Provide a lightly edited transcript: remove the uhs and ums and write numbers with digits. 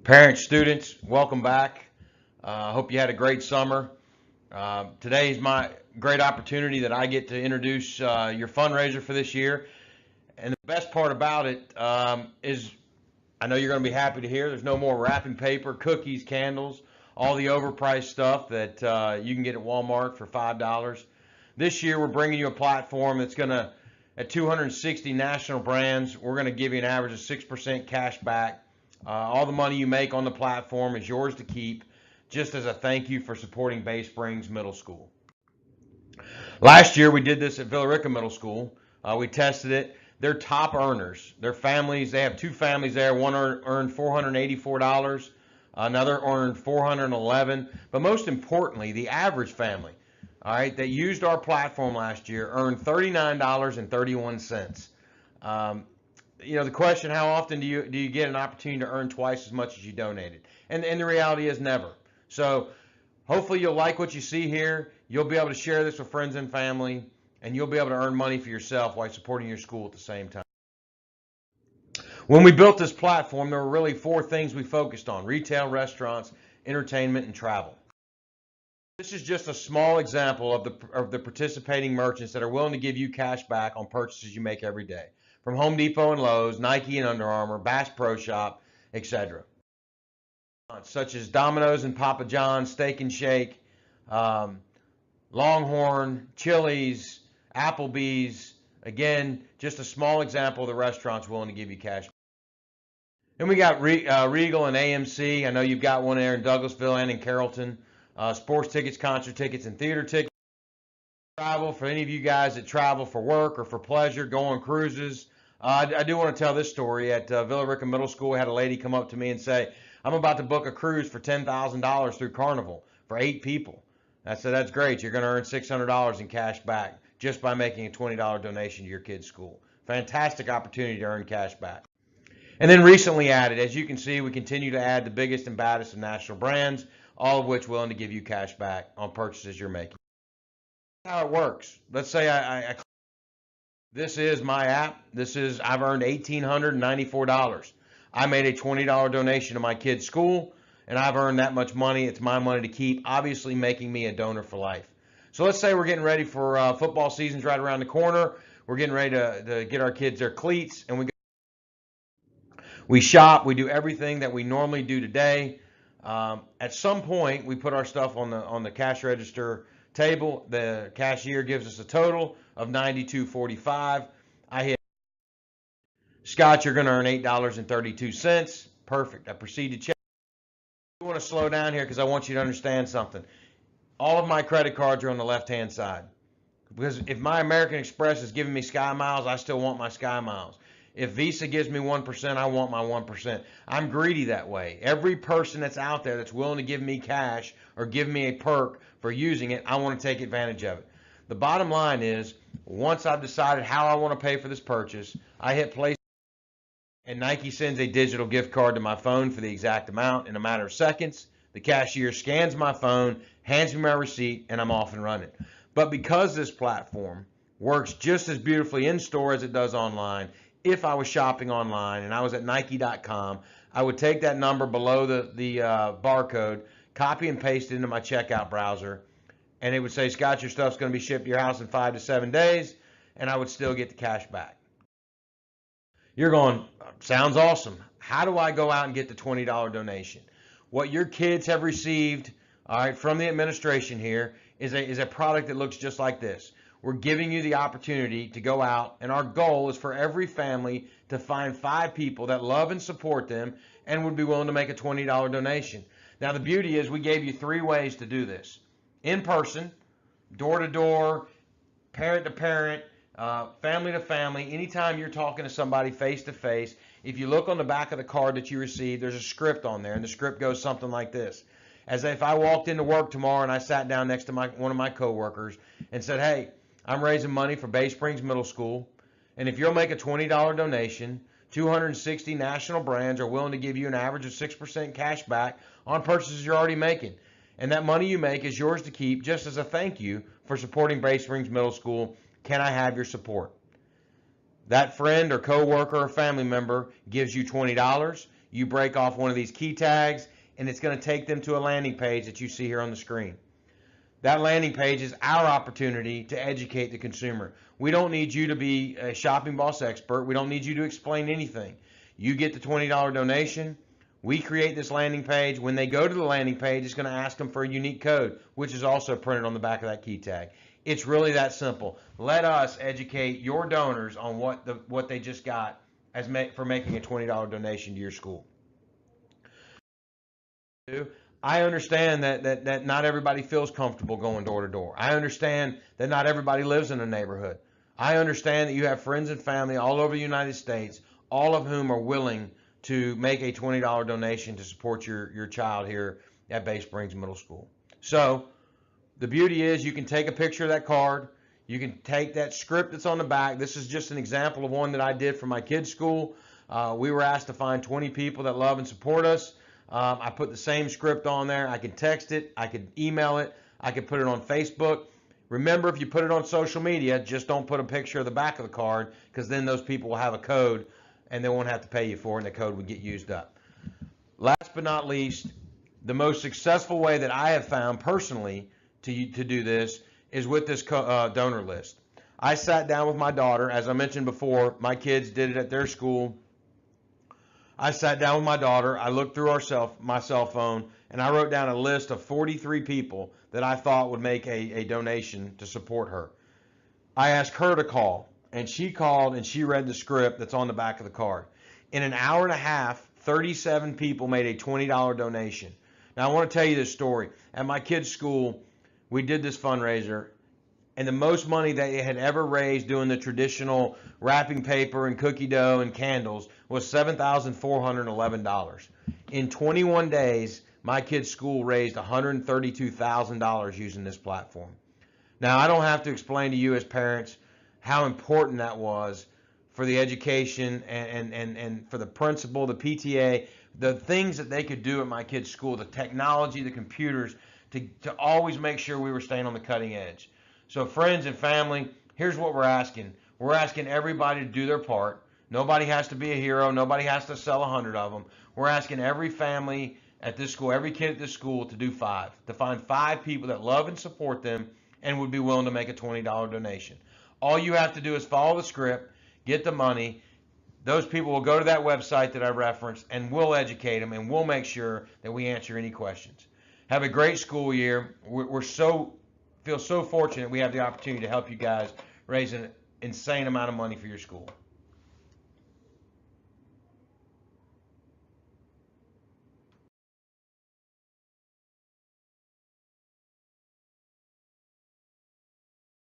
Parents, students, welcome back. I hope you had a great summer. Today is my great opportunity that I get to introduce your fundraiser for this year. And the best part about it is I know you're going to be happy to hear there's no more wrapping paper, cookies, candles, all the overpriced stuff that you can get at Walmart for $5. This year we're bringing you a platform that's going to, at 260 national brands, we're going to give you an average of 6% cash back. All the money you make on the platform is yours to keep, just as a thank you for supporting Baysprings Middle School. Last year we did this at Villarica Middle School. We tested it. They're top earners. Their families, they have two families there. One earned $484, another earned $411. But most importantly, the average family, all right, that used our platform last year earned $39.31. The question, how often do you get an opportunity to earn twice as much as you donated? And the reality is never. So hopefully you'll like what you see here. You'll be able to share this with friends and family, and you'll be able to earn money for yourself while supporting your school at the same time. When we built this platform, there were really four things we focused on: retail, restaurants, entertainment, and travel. This is just a small example of the participating merchants that are willing to give you cash back on purchases you make every day, from Home Depot and Lowe's, Nike and Under Armour, Bass Pro Shop, etc. Such as Domino's and Papa John's, Steak and Shake, Longhorn, Chili's, Applebee's. Again, just a small example of the restaurants willing to give you cash. Then we got Regal and AMC. I know you've got one there in Douglasville and in Carrollton. Sports tickets, concert tickets, and theater tickets. Travel, for any of you guys that travel for work or for pleasure, go on cruises. I do want to tell this story. At Villarica Middle School, we had a lady come up to me and say, I'm about to book a cruise for $10,000 through Carnival for 8 people. I said, that's great. You're going to earn $600 in cash back just by making a $20 donation to your kid's school. Fantastic opportunity to earn cash back. And then recently added, as you can see, we continue to add the biggest and baddest of national brands, all of which willing to give you cash back on purchases you're making. That's how it works. Let's say this is my app. I've earned $1,894. I made a $20 donation to my kid's school, and I've earned that much money. It's my money to keep, obviously making me a donor for life. So let's say we're getting ready for football season's right around the corner. We're getting ready to get our kids their cleats, and we shop. We do everything that we normally do today. At some point, we put our stuff on the cash register table. The cashier gives us a total of $92.45. I hit Scott, you're going to earn $8.32. Perfect. I proceed to check. I want to slow down here because I want you to understand something. All of my credit cards are on the left-hand side, because if my American Express is giving me Sky Miles, I still want my Sky Miles. If Visa gives me 1%, I want my 1%. I'm greedy that way. Every person that's out there that's willing to give me cash or give me a perk for using it, I want to take advantage of it. The bottom line is, once I've decided how I want to pay for this purchase, I hit place, and Nike sends a digital gift card to my phone for the exact amount in a matter of seconds. The cashier scans my phone, hands me my receipt, and I'm off and running. But because this platform works just as beautifully in store as it does online, if I was shopping online and I was at Nike.com, I would take that number below the barcode, copy and paste it into my checkout browser, and it would say, Scott, your stuff's going to be shipped to your house in 5 to 7 days, and I would still get the cash back. You're going, sounds awesome. How do I go out and get the $20 donation? What your kids have received, all right, from the administration here is a product that looks just like this. We're giving you the opportunity to go out, and our goal is for every family to find 5 people that love and support them and would be willing to make a $20 donation. Now, the beauty is we gave you 3 ways to do this. In person, door to door, parent to parent, family to family. Anytime you're talking to somebody face to face, if you look on the back of the card that you received, there's a script on there, and the script goes something like this. As if I walked into work tomorrow and I sat down next to one of my coworkers and said, hey, I'm raising money for Baysprings Middle School, and if you'll make a $20 donation, 260 national brands are willing to give you an average of 6% cash back on purchases you're already making. And that money you make is yours to keep, just as a thank you for supporting Baysprings Middle School. Can I have your support? That friend or coworker or family member gives you $20. you break off one of these key tags, and it's going to take them to a landing page that you see here on the screen. That landing page is our opportunity to educate the consumer. We don't need you to be a Shopping Boss expert. We don't need you to explain anything. You get the $20 donation. We create this landing page. When they go to the landing page, it's going to ask them for a unique code, which is also printed on the back of that key tag. It's really that simple. Let us educate your donors on what they just got for making a $20 donation to your school. I understand that not everybody feels comfortable going door to door. I understand that not everybody lives in a neighborhood. I understand that you have friends and family all over the United States, all of whom are willing to make a $20 donation to support your child here at Baysprings Middle School. So the beauty is you can take a picture of that card. You can take that script that's on the back. This is just an example of one that I did for my kids' school. We were asked to find 20 people that love and support us. I put the same script on there. I could text it. I could email it. I could put it on Facebook. Remember, if you put it on social media, just don't put a picture of the back of the card, because then those people will have a code and they won't have to pay you for it, and the code would get used up. Last but not least, the most successful way that I have found personally to do this is with this donor list. I sat down with my daughter. As I mentioned before, my kids did it at their school. I sat down with my daughter. I looked through my cell phone, and I wrote down a list of 43 people that I thought would make a donation to support her. I asked her to call, and she called and she read the script that's on the back of the card. In an hour and a half, 37 people made a $20 donation. Now, I want to tell you this story. At my kids' school, we did this fundraiser, and the most money they had ever raised doing the traditional wrapping paper and cookie dough and candles was $7,411. In 21 days, my kids' school raised $132,000 using this platform. Now, I don't have to explain to you as parents how important that was for the education and for the principal, the PTA, the things that they could do at my kids' school, the technology, the computers, to always make sure we were staying on the cutting edge. So friends and family, here's what we're asking. We're asking everybody to do their part. Nobody has to be a hero. Nobody has to sell 100 of them. We're asking every family at this school, every kid at this school to do 5, to find 5 people that love and support them and would be willing to make a $20 donation. All you have to do is follow the script, get the money. Those people will go to that website that I referenced, and we'll educate them, and we'll make sure that we answer any questions. Have a great school year. Feel so fortunate we have the opportunity to help you guys raise an insane amount of money for your school.